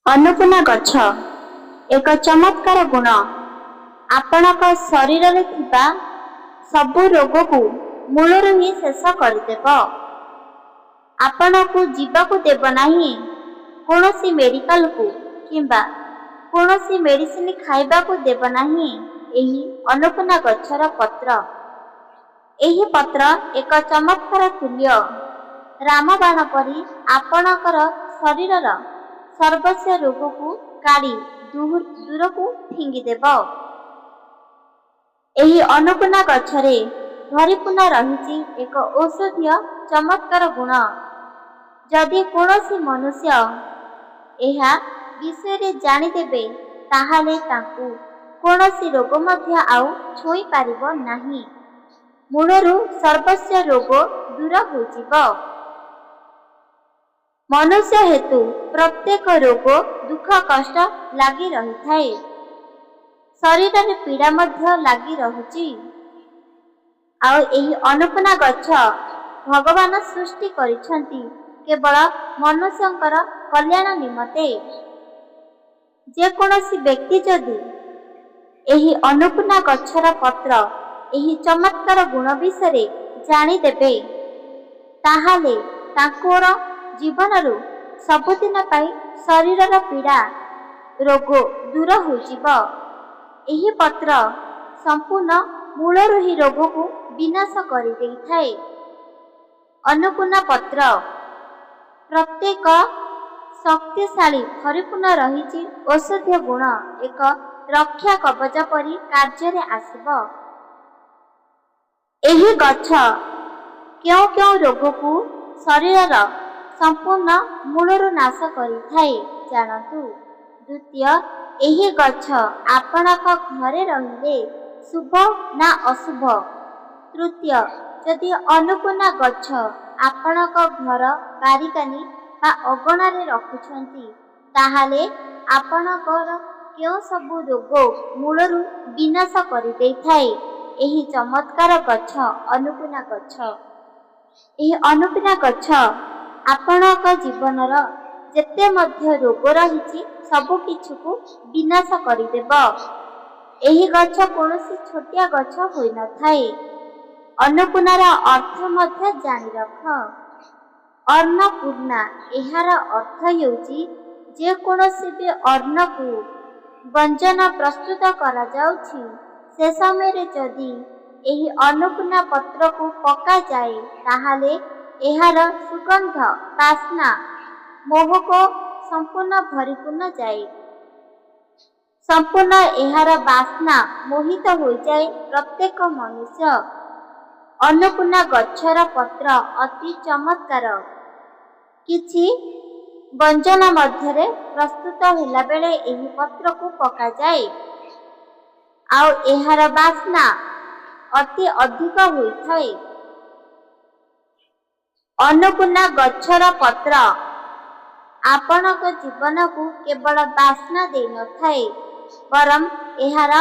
अन्नपूर्णा गछ एक चमत्कार गुण आपणक शरीर रे थिबा सबु रोग को मूलर ही शेष करदेव। आपण को जीवाकू देव नाही कौनसी मेडिकल को किंबा कौनसी मेडिसिन खाइबा को देव नाही। एही अन्नपूर्णा गछर पत्र एही पत्र एक चमत्कार तुल्य रामबाण परी आपणकर शरीरर सर्वस्व रोग को काढ़ी दूर को फिंगिदेव। एही अन्नपूर्णा गछरे भरिपूर्ण रही एक औषधीय चमत्कार गुण। जदि कौनसी मनुष्य एहा विषय जानिदेबे ताहाले तांकु कौनसी रोग मध्य आउ छुई पारिबो नाही। मूलरू सर्वस्व रोग दूर होजिब। मनुष्य हेतु प्रत्येक रोग दुख कष्ट लगी रही थाए। शरीर में पीड़ा मध्य लगी रहुची। आउ एही अन्नपूर्णा गछ भगवान सृष्टि करिछंती केवल मनुष्यंकर कल्याण निमते। जे कोनसी व्यक्ति जदि एही अन्नपूर्णा गछर पत्र एही चमत्कार गुण विषय जानिदेबे ताहाले तांकोर जीवनरू सबुदिन पाई शरीरर पीड़ा रोग दूर होजिब। एही पत्र संपूर्ण मूलरू ही रोग को विनाश करि देइथाए। अन्नपूर्णा पत्र प्रत्येक शक्तिशाली परिपूर्ण रही औषधीय गुण एक रक्षा कवच परी कार्य आसिब। एही गछ क्यों क्यों रोग को शरीरर संपूर्ण मूलरू नाश करिथाए जानतु। द्वितीय, एही गछ आपणक घरे रहिले शुभ ना अशुभ। तृतीय, यदि अन्नपूर्णा गछ आपणक घर बारिकानी बा अगणारे रखुछंती ताहाले आपणकर क्यों सबु रोग मूलरू विनाश करि देइथाए एही चमत्कार गछ अन्नपूर्णा गछ। एही अन्नपूर्णा गछ आपणक जीवनर जेते मध्य रोग रही सबु किछु को विनाश करिदेव। एही गछ कौनसी छोटिया गछ होई न थाए। अन्नपूर्णार अर्थ मध्य जानि रख। अन्नपूर्णा एहार अर्थ हेउची जे कोनसी भी अन्न को व्यंजन प्रस्तुत करा जाउछि से समय रे जदि एही अन्नपूर्णा पत्र को पका जाए ताहाले एहार सुगंध बास्ना मोहक संपूर्ण भरिपूर्ण जाए। संपूर्ण एहार बास्ना मोहित हो जाए प्रत्येक मनुष्य। अन्नपूर्णा गछर पत्र अति चमत्कार। किछि व्यंजन मध्यरे प्रस्तुत होला बेले एही पत्र को पका जाए आउ एहार बास्ना अति अधिक होइथाए। अन्नपूर्णा गछर पत्र आपणक जीवन को केवल बास्ना दे न थाए बरम एहार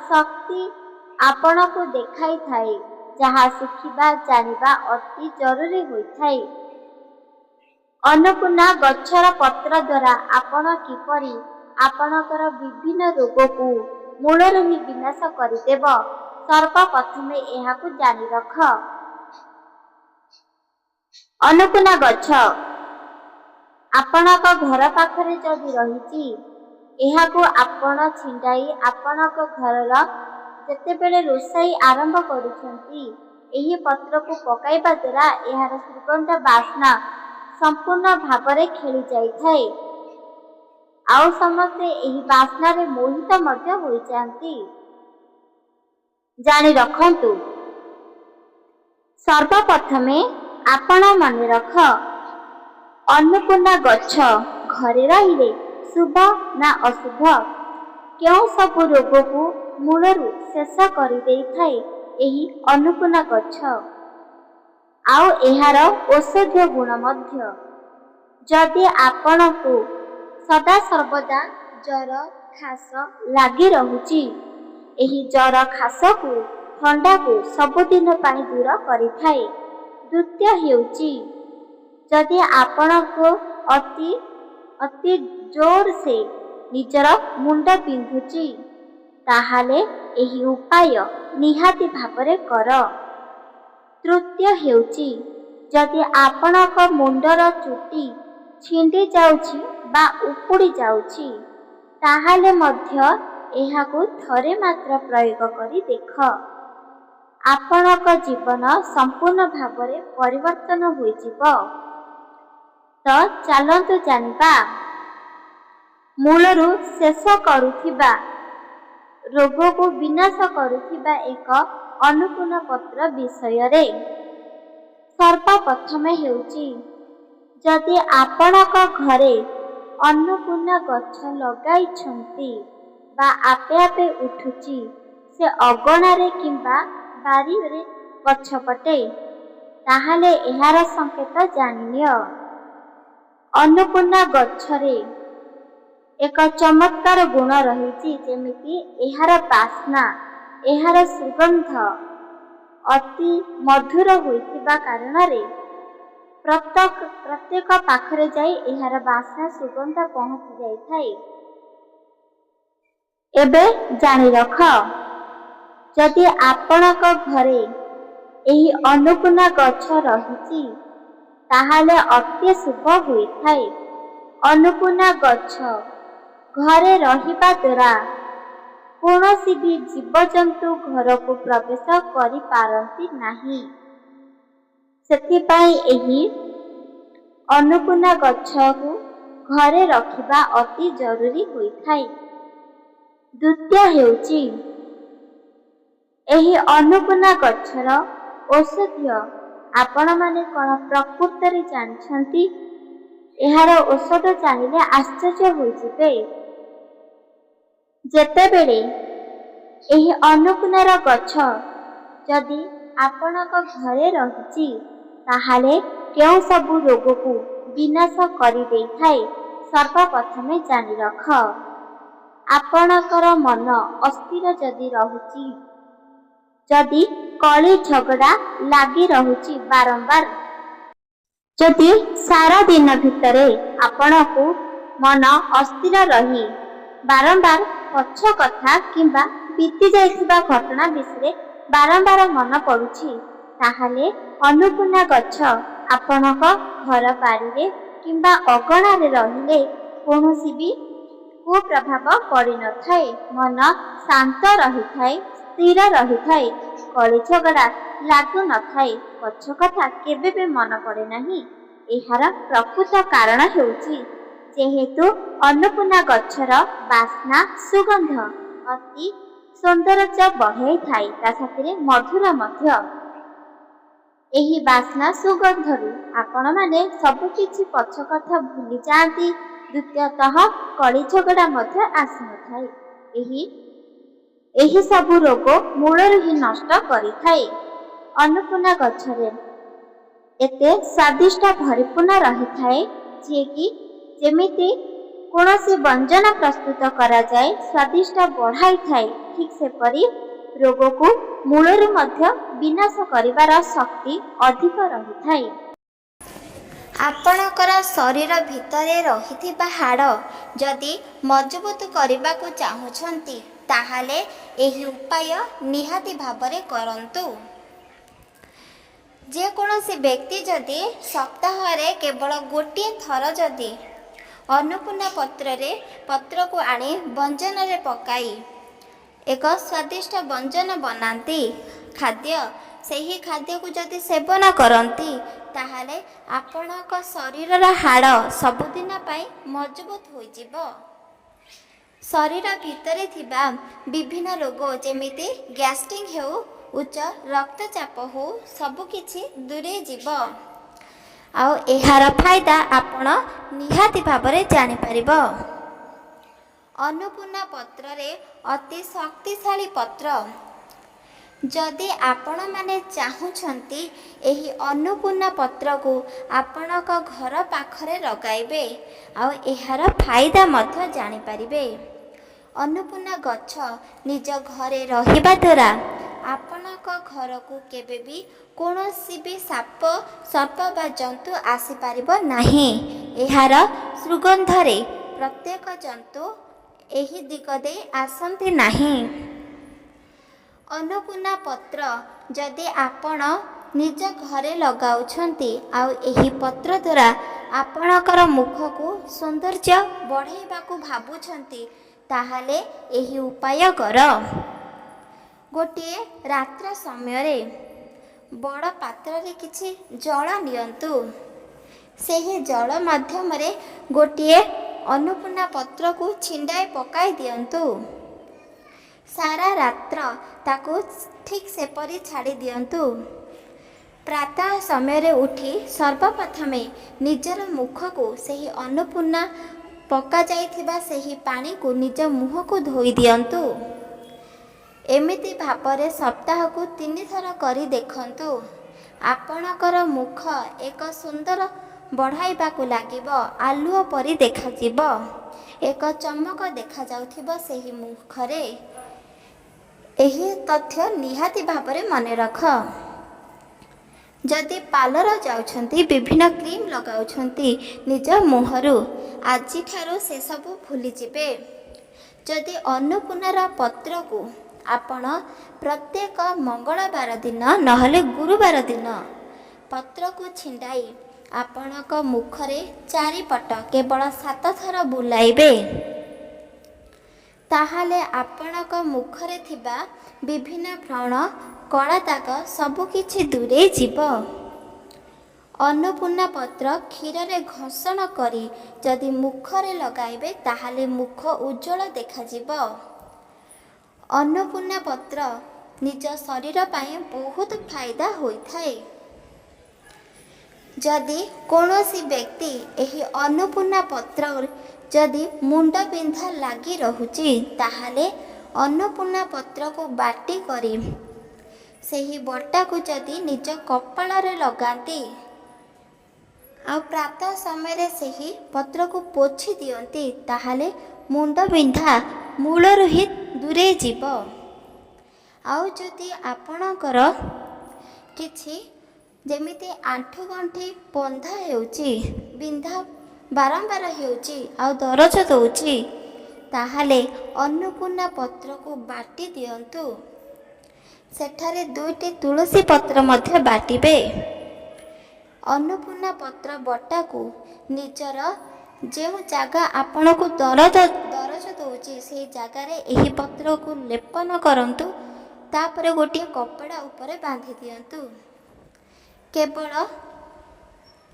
शक्ति आपण को देखाई थाए जहा शिखिबा जानिबा अति जरूरी होइथाए। अन्नपूर्णा गछर पत्र द्वारा आपण किपरि आपणकर विभिन्न रोग को मूलर ही विनाश करिदेव सर्वप्रथमे एहाकु जानि रख। अन्नपूर्णा गछ आपणक घर पाखरे जदि रहिछि एहाकु आपण छिंडाई आपणक घरर जेतेबेले रोषाई आरंभ करुछंती एही पत्र को पकाइबा द्वारा एहार सुगंध बास्ना संपूर्ण भावरे खेली जाई थाए। आउ समस्ते एही बास्ना रे मोहित मध्य होई जांती। जानि रखंतु सर्वप्रथमे आपण मने रख अन्नपूर्णा गछ घरे रहिले शुभ ना अशुभ क्यों सब रोग को मूलरू शेष करि देइथाए एही अन्नपूर्णा गछ। आउ एहार औषधीय गुण मध्य जदि आपण को सदा सर्वदा जर खास लगी रहुची एही जर खास को ठंडा को सबुदिन पाई दूर करिथाए। द्वितीय हेउची जदि आपण को अति ଜୋର ସେ ନିଜର ମୁଣ୍ଡ ବିନ୍ଧୁଛି, ତାହେଲେ ଏହି ଉପାୟ ନିହାତି ଭାବରେ କର। ତୃତୀୟ ହେଉଛି, ଯଦି ଆପଣଙ୍କ ମୁଣ୍ଡର ଚୁଟି ଛିଣ୍ଡି ଯାଉଛି ବା ଉପୁଡ଼ି ଯାଉଛି, ତାହେଲେ ମଧ୍ୟ ଏହାକୁ ଥରେ ମାତ୍ର ପ୍ରୟୋଗ କରି ଦେଖ। ଆପଣଙ୍କ ଜୀବନ ସମ୍ପୂର୍ଣ୍ଣ ଭାବରେ ପରିବର୍ତ୍ତନ ହୋଇଯିବ। ତ ଚାଲନ୍ତୁ ଜାଣିବା ମୂଳରୁ ଶେଷ କରୁଥିବା, ରୋଗକୁ ବିନାଶ କରୁଥିବା ଏକ ଅନ୍ନପୂର୍ଣ୍ଣା ପତ୍ର ବିଷୟରେ। ସର୍ବପ୍ରଥମେ ହେଉଛି, ଯଦି ଆପଣଙ୍କ ଘରେ ଅନ୍ନପୂର୍ଣ୍ଣା ଗଛ ଲଗାଇଛନ୍ତି ବା ଆପେ ଆପେ ଉଠୁଛି, ସେ ଅଗଣାରେ କିମ୍ବା ବାରିରେ ପଛପଟେ, ତାହେଲେ ଏହାର ସଂକେତ ଜାଣିନିଅ। ଅନ୍ନପୂର୍ଣ୍ଣା ଗଛରେ ଏକ ଚମତ୍କାର ଗୁଣ ରହିଛି, ଯେମିତି ଏହାର ବାସ୍ନା, ଏହାର ସୁଗନ୍ଧ ଅତି ମଧୁର ହୋଇଥିବା କାରଣରେ ପ୍ରତ୍ୟେକ ପାଖରେ ଯାଇ ଏହାର ବାସ୍ନା ସୁଗନ୍ଧ ପହଞ୍ଚି ଯାଇଥାଏ। ଏବେ ଜାଣି ରଖ, ଯଦି ଆପଣଙ୍କ ଘରେ ଏହି ଅନ୍ନପୂର୍ଣ୍ଣା ଗଛ ରହିଛି, ତାହେଲେ ଅତି ଶୁଭ ହୋଇଥାଏ। ଅନ୍ନପୂର୍ଣ୍ଣା ଗଛ ଘରେ ରହିବା ଦ୍ୱାରା କୌଣସି ବି ଜୀବଜନ୍ତୁ ଘରକୁ ପ୍ରବେଶ କରିପାରନ୍ତି ନାହିଁ। ସେଥିପାଇଁ ଏହି ଅନ୍ନପୂର୍ଣ୍ଣା ଗଛକୁ ଘରେ ରଖିବା ଅତି ଜରୁରୀ ହୋଇଥାଏ। ଦ୍ୱିତୀୟ ହେଉଛି, ଏହି ଅନ୍ନପୂର୍ଣ୍ଣା ଗଛର ଔଷଧୀୟ ଆପଣମାନେ କ'ଣ ପ୍ରକୃତରେ ଜାଣିଛନ୍ତି? ଏହାର ଔଷଧ ଜାଣିଲେ ଆଶ୍ଚର୍ଯ୍ୟ ହୋଇଯିବେ। ଯେତେବେଳେ ଏହି ଅନ୍ନପୂର୍ଣ୍ଣାର ଗଛ ଯଦି ଆପଣଙ୍କ ଘରେ ରହିଛି, ତାହେଲେ କେଉଁ ସବୁ ରୋଗକୁ ବିନାଶ କରିଦେଇଥାଏ, ସର୍ବପ୍ରଥମେ ଜାଣି ରଖ। ଆପଣଙ୍କର ମନ ଅସ୍ଥିର ଯଦି ରହୁଛି, ଯଦି କଳି ଝଗଡ଼ା ଲାଗି ରହୁଛି ବାରମ୍ବାର, ଯଦି ସାରା ଦିନ ଭିତରେ ଆପଣଙ୍କୁ ମନ ଅସ୍ଥିର ରହି ବାରମ୍ବାର ପଛ କଥା କିମ୍ବା ବିତି ଯାଇଥିବା ଘଟଣା ବିଷୟରେ ବାରମ୍ବାର ମନେ ପଡ଼ୁଛି, ତାହେଲେ ଅନ୍ନପୂର୍ଣ୍ଣା ଗଛ ଆପଣଙ୍କ ଘର ବାରିରେ କିମ୍ବା ଅଗଣାରେ ରହିଲେ କୌଣସି ବି କୁପ୍ରଭାବ ପଡ଼ିନଥାଏ। ମନ ଶାନ୍ତ ରହିଥାଏ, ସ୍ଥିର ରହିଥାଏ, କଳି ଝଗଡ଼ା ଲାଗୁନଥାଏ, ପଛ କଥା କେବେ ବି ମନେ ପଡ଼େ ନାହିଁ। ଏହାର ପ୍ରକୃତ କାରଣ ହେଉଛି, ଯେହେତୁ ଅନ୍ନପୂର୍ଣ୍ଣା ଗଛର ବାସ୍ନା ସୁଗନ୍ଧ ଅତି ସୌନ୍ଦର୍ଯ୍ୟ ବଢ଼ାଇଥାଏ, ତା ସାଥିରେ ମଧୁର ମଧ୍ୟ। ଏହି ବାସ୍ନା ସୁଗନ୍ଧରୁ ଆପଣମାନେ ସବୁକିଛି ପଛ କଥା ଭୁଲି ଯାଆନ୍ତି। ଦ୍ୱିତୀୟତଃ କଳି ଝଗଡ଼ା ମଧ୍ୟ ଆସିନଥାଏ। ଏହି ସବୁ ରୋଗ ମୂଳରୁ ହିଁ ନଷ୍ଟ କରିଥାଏ। ଅନ୍ନପୂର୍ଣ୍ଣା ଗଛରେ ଏତେ ସ୍ୱାଦିଷ୍ଟ ପରିପୂର୍ଣ୍ଣ ରହିଥାଏ, ଯିଏକି ଯେମିତି କୌଣସି ବ୍ୟଞ୍ଜନ ପ୍ରସ୍ତୁତ କରାଯାଏ ସ୍ୱାଦିଷ୍ଟ ବଢ଼ାଇଥାଏ, ଠିକ୍ ସେପରି ରୋଗକୁ ମୂଳରୁ ମଧ୍ୟ ବିନାଶ କରିବାର ଶକ୍ତି ଅଧିକ ରହିଥାଏ। ଆପଣଙ୍କର ଶରୀର ଭିତରେ ରହିଥିବା ହାଡ଼ ଯଦି ମଜବୁତ କରିବାକୁ ଚାହୁଁଛନ୍ତି, ତାହେଲେ ଏହି ଉପାୟ ନିହାତି ଭାବରେ କରନ୍ତୁ। ଯେକୌଣସି ବ୍ୟକ୍ତି ଯଦି ସପ୍ତାହରେ କେବଳ ଗୋଟିଏ ଥର ଯଦି ଅନ୍ନପୂର୍ଣ୍ଣା ପତ୍ରକୁ ଆଣି ବ୍ୟଞ୍ଜନରେ ପକାଇ ଏକ ସ୍ୱାଦିଷ୍ଟ ବ୍ୟଞ୍ଜନ ବନାନ୍ତି ଖାଦ୍ୟ, ସେହି ଖାଦ୍ୟକୁ ଯଦି ସେବନ କରନ୍ତି, ତାହେଲେ ଆପଣଙ୍କ ଶରୀରର ହାଡ଼ ସବୁଦିନ ପାଇଁ ମଜବୁତ ହୋଇଯିବ। ଶରୀର ଭିତରେ ଥିବା ବିଭିନ୍ନ ରୋଗ, ଯେମିତି ଗ୍ୟାଷ୍ଟ୍ରିକ୍ ହେଉ, ଉଚ୍ଚ ରକ୍ତଚାପ ହେଉ, ସବୁକିଛି ଦୂରେଇ ଯିବ। ଆଉ ଏହାର ଫାଇଦା ଆପଣ ନିହାତି ଭାବରେ ଜାଣିପାରିବ। ଅନ୍ନପୂର୍ଣ୍ଣା ପତ୍ରରେ ଅତି ଶକ୍ତିଶାଳୀ ପତ୍ର। ଯଦି ଆପଣମାନେ ଚାହୁଁଛନ୍ତି ଏହି ଅନ୍ନପୂର୍ଣ୍ଣା ପତ୍ରକୁ ଆପଣଙ୍କ ଘର ପାଖରେ ଲଗାଇବେ ଆଉ ଏହାର ଫାଇଦା ମଧ୍ୟ ଜାଣିପାରିବେ। ଅନ୍ନପୂର୍ଣ୍ଣା ଗଛ ନିଜ ଘରେ ରହିବା ଦ୍ୱାରା ଆପଣଙ୍କ ଘରକୁ କେବେ ବି କୌଣସି ବି ସାପ, ସର୍ପ ବା ଜନ୍ତୁ ଆସିପାରିବ ନାହିଁ। ଏହାର ସୁଗନ୍ଧରେ ପ୍ରତ୍ୟେକ ଜନ୍ତୁ ଏହି ଦିଗ ଦେଇ ଆସନ୍ତି ନାହିଁ। ଅନ୍ନପୂର୍ଣ୍ଣା ପତ୍ର ଯଦି ଆପଣ ନିଜ ଘରେ ଲଗାଉଛନ୍ତି ଆଉ ଏହି ପତ୍ର ଦ୍ୱାରା ଆପଣଙ୍କର ମୁଖକୁ ସୌନ୍ଦର୍ଯ୍ୟ ବଢ଼ାଇବାକୁ ଭାବୁଛନ୍ତି, ତାହେଲେ ଏହି ଉପାୟ କର। ଗୋଟିଏ ରାତ୍ର ସମୟରେ ବଡ଼ ପାତ୍ରରେ କିଛି ଜଳ ନିଅନ୍ତୁ। ସେହି ଜଳ ମାଧ୍ୟମରେ ଗୋଟିଏ ଅନ୍ନପୂର୍ଣ୍ଣା ପତ୍ରକୁ ଛିଣ୍ଡାଇ ପକାଇ ଦିଅନ୍ତୁ। ସାରା ରାତ୍ର ତାକୁ ଠିକ୍ ସେପରି ଛାଡ଼ି ଦିଅନ୍ତୁ। ପ୍ରାତଃ ସମୟରେ ଉଠି ସର୍ବପ୍ରଥମେ ନିଜର ମୁଖକୁ ସେହି ଅନ୍ନପୂର୍ଣ୍ଣା ପକାଯାଇଥିବା ସେହି ପାଣିକୁ ନିଜ ମୁହଁକୁ ଧୋଇ ଦିଅନ୍ତୁ। ଏମିତି ଭାବରେ ସପ୍ତାହକୁ 3 ଥର କରି ଦେଖନ୍ତୁ। ଆପଣଙ୍କର ମୁଖ ଏକ ସୁନ୍ଦର ବଢ଼ାଇବାକୁ ଲାଗିବ, ଆଲୁଅ ପରି ଦେଖାଯିବ, ଏକ ଚମକ ଦେଖାଯାଉଥିବ ସେହି ମୁଖରେ। ଏହି ତଥ୍ୟ ନିହାତି ଭାବରେ ମନେ ରଖ। ଯଦି ପାର୍ଲର ଯାଉଛନ୍ତି, ବିଭିନ୍ନ କ୍ରିମ୍ ଲଗାଉଛନ୍ତି ନିଜ ମୁହଁରୁ, ଆଜିଠାରୁ ସେସବୁ ଭୁଲିଯିବେ। ଯଦି ଅନ୍ନପୂର୍ଣ୍ଣାର ପତ୍ରକୁ ଆପଣ ପ୍ରତ୍ୟେକ ମଙ୍ଗଳବାର ଦିନ ନହେଲେ ଗୁରୁବାର ଦିନ ପତ୍ରକୁ ଛିଣ୍ଡାଇ ଆପଣଙ୍କ ମୁଖରେ ଚାରିପଟ କେବଳ 7 ଥର ବୁଲାଇବେ, ତାହେଲେ ଆପଣଙ୍କ ମୁଖରେ ଥିବା ବିଭିନ୍ନ ବ୍ରଣ, କଳାଦାଗ ସବୁକିଛି ଦୂରେଇ ଯିବ। ଅନ୍ନପୂର୍ଣ୍ଣା ପତ୍ର କ୍ଷୀରରେ ଘଷଣ କରି ଯଦି ମୁଖରେ ଲଗାଇବେ, ତାହେଲେ ମୁଖ ଉଜ୍ଜ୍ୱଳ ଦେଖାଯିବ। ଅନ୍ନପୂର୍ଣ୍ଣା ପତ୍ର ନିଜ ଶରୀର ପାଇଁ ବହୁତ ଫାଇଦା ହୋଇଥାଏ। ଯଦି କୌଣସି ବ୍ୟକ୍ତି ଏହି ଅନ୍ନପୂର୍ଣ୍ଣା ପତ୍ର ଯଦି ମୁଣ୍ଡ ବିନ୍ଧା ଲାଗି ରହୁଛି, ତାହେଲେ ଅନ୍ନପୂର୍ଣ୍ଣା ପତ୍ରକୁ ବାଟି କରି ସେହି ବଟାକୁ ଯଦି ନିଜ କପାଳରେ ଲଗାନ୍ତି ଆଉ ପ୍ରାତଃ ସମୟରେ ସେହି ପତ୍ରକୁ ପୋଛି ଦିଅନ୍ତି, ତାହେଲେ ମୁଣ୍ଡ ବିନ୍ଧା ମୂଳରୁ ହିଁ ଦୂରେଇ ଯିବ। ଆଉ ଯଦି ଆପଣଙ୍କର କିଛି ଯେମିତି ଆଣ୍ଠୁଗଣ୍ଠି ବନ୍ଧା ହେଉଛି, ବିନ୍ଧା ବାରମ୍ବାର ହେଉଛି ଆଉ ଦରଜ ଦେଉଛି, ତାହେଲେ ଅନ୍ନପୂର୍ଣ୍ଣା ପତ୍ରକୁ ବାଟି ଦିଅନ୍ତୁ। ସେଠାରେ 2ଟି ତୁଳସୀ ପତ୍ର ମଧ୍ୟ ବାଟିବେ। ଅନ୍ନପୂର୍ଣ୍ଣା ପତ୍ର ବଟାକୁ ନିଜର ଯେଉଁ ଜାଗା ଆପଣଙ୍କୁ ଦରଜ ଦେଉଛି, ସେହି ଜାଗାରେ ଏହି ପତ୍ରକୁ ଲେପନ କରନ୍ତୁ। ତାପରେ ଗୋଟିଏ କପଡ଼ା ଉପରେ ବାନ୍ଧି ଦିଅନ୍ତୁ।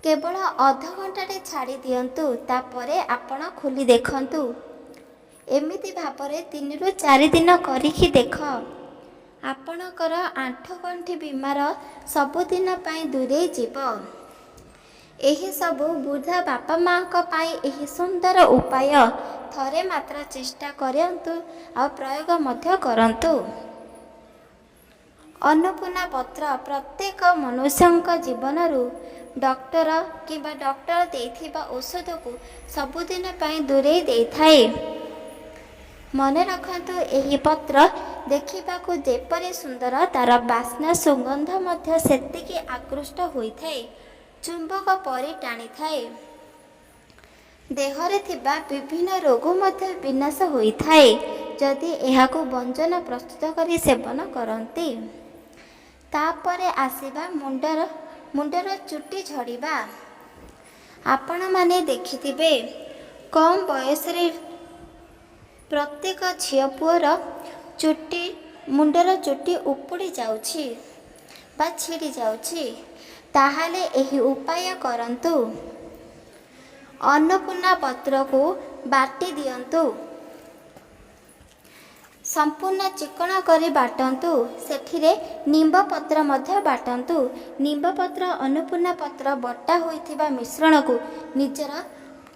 କେବଳ ଅଧଘଣ୍ଟାଟେ ଛାଡ଼ି ଦିଅନ୍ତୁ। ତାପରେ ଆପଣ ଖୋଲି ଦେଖନ୍ତୁ। ଏମିତି ଭାବରେ 3 ରୁ 4 ଦିନ କରିକି ଦେଖ। ଆପଣଙ୍କର ଆଣ୍ଠୁଗଣ୍ଠି ବିମାର ସବୁଦିନ ପାଇଁ ଦୂରେଇ ଯିବ। ଏହିସବୁ ବୃଦ୍ଧ ବାପା ମାଙ୍କ ପାଇଁ ଏହି ସୁନ୍ଦର ଉପାୟ ଥରେ ମାତ୍ର ଚେଷ୍ଟା କରନ୍ତୁ ଆଉ ପ୍ରୟୋଗ ମଧ୍ୟ କରନ୍ତୁ। ଅନ୍ନପୂର୍ଣ୍ଣା ପତ୍ର ପ୍ରତ୍ୟେକ ମନୁଷ୍ୟଙ୍କ ଜୀବନରୁ ଡକ୍ଟର କିମ୍ବା ଡକ୍ଟର ଦେଇଥିବା ଔଷଧକୁ ସବୁଦିନ ପାଇଁ ଦୂରେଇ ଦେଇଥାଏ। ମନେ ରଖନ୍ତୁ, ଏହି ପତ୍ର ଦେଖିବାକୁ ଯେପରି ସୁନ୍ଦର, ତାର ବାସ୍ନା ସୁଗନ୍ଧ ମଧ୍ୟ ସେତିକି ଆକୃଷ୍ଟ ହୋଇଥାଏ, ଚୁମ୍ବକ ପରି ଟାଣିଥାଏ। ଦେହରେ ଥିବା ବିଭିନ୍ନ ରୋଗ ମଧ୍ୟ ବିନାଶ ହୋଇଥାଏ ଯଦି ଏହାକୁ ବ୍ୟଞ୍ଜନ ପ୍ରସ୍ତୁତ କରି ସେବନ କରନ୍ତି। ତାପରେ ଆସିବା ମୁଣ୍ଡର ଚୁଟି ଝଡ଼ିବା। ଆପଣମାନେ ଦେଖିଥିବେ, କମ୍ ବୟସରେ ପ୍ରତ୍ୟେକ ଝିଅ ପୁଅର ମୁଣ୍ଡର ଚୁଟି ଉପୁଡ଼ି ଯାଉଛି ବା ଛିଡ଼ି ଯାଉଛି। ତାହେଲେ ଏହି ଉପାୟ କରନ୍ତୁ। ଅନ୍ନପୂର୍ଣ୍ଣା ପତ୍ରକୁ ବାଟି ଦିଅନ୍ତୁ। ସମ୍ପୂର୍ଣ୍ଣ ଚିକଣ କରି ବାଟନ୍ତୁ। ସେଥିରେ ନିମ୍ବ ପତ୍ର ମଧ୍ୟ ବାଟନ୍ତୁ। ନିମ୍ବ ପତ୍ର, ଅନ୍ନପୂର୍ଣ୍ଣା ପତ୍ର ବଟା ହୋଇଥିବା ମିଶ୍ରଣକୁ ନିଜର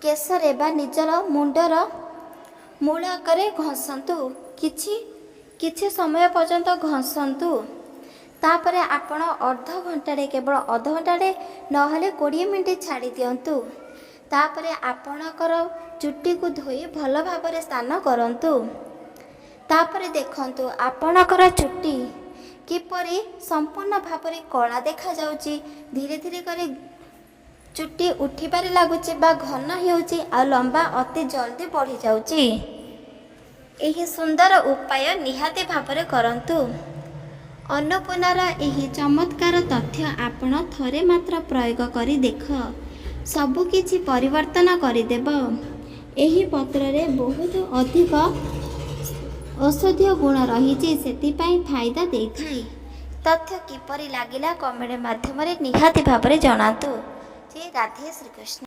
କେଶରେ ବା ନିଜର ମୁଣ୍ଡର ମୂଳକରେ ଘଷନ୍ତୁ। କିଛି ସମୟ ପର୍ଯ୍ୟନ୍ତ ଘଷନ୍ତୁ। ତାପରେ ଆପଣ କେବଳ ଅଧଘଣ୍ଟାଟେ ନହେଲେ 20 ମିନିଟ୍ ଛାଡ଼ି ଦିଅନ୍ତୁ। ତାପରେ ଆପଣଙ୍କର ଚୁଟିକୁ ଧୋଇ ଭଲ ଭାବରେ ସ୍ନାନ କରନ୍ତୁ। ତାପରେ ଦେଖନ୍ତୁ ଆପଣଙ୍କର ଚୁଟି କିପରି ସମ୍ପୂର୍ଣ୍ଣ ଭାବରେ କଳା ଦେଖାଯାଉଛି। ଧୀରେ ଧୀରେ କରି ଚୁଟି ଉଠିବାରେ ଲାଗୁଛି ବା ଘନ ହେଉଛି ଆଉ ଲମ୍ବା ଅତି ଜଲ୍ଦି ବଢ଼ିଯାଉଛି। ଏହି ସୁନ୍ଦର ଉପାୟ ନିହାତି ଭାବରେ କରନ୍ତୁ। ଅନ୍ନପୂର୍ଣ୍ଣାର ଏହି ଚମତ୍କାର ତଥ୍ୟ ଆପଣ ଥରେ ମାତ୍ର ପ୍ରୟୋଗ କରି ଦେଖ, ସବୁକିଛି ପରିବର୍ତ୍ତନ କରିଦେବ। ଏହି ପତ୍ରରେ ବହୁତ ଅଧିକ ଔଷଧୀୟ ଗୁଣ ରହିଛି, ସେଥିପାଇଁ ଫାଇଦା ଦେଇଥାଏ। ତଥ୍ୟ କିପରି ଲାଗିଲା କମେଣ୍ଟ ମାଧ୍ୟମରେ ନିହାତି ଭାବରେ ଜଣାନ୍ତୁ। ଜୟ ରାଧେ ଶ୍ରୀକୃଷ୍ଣ।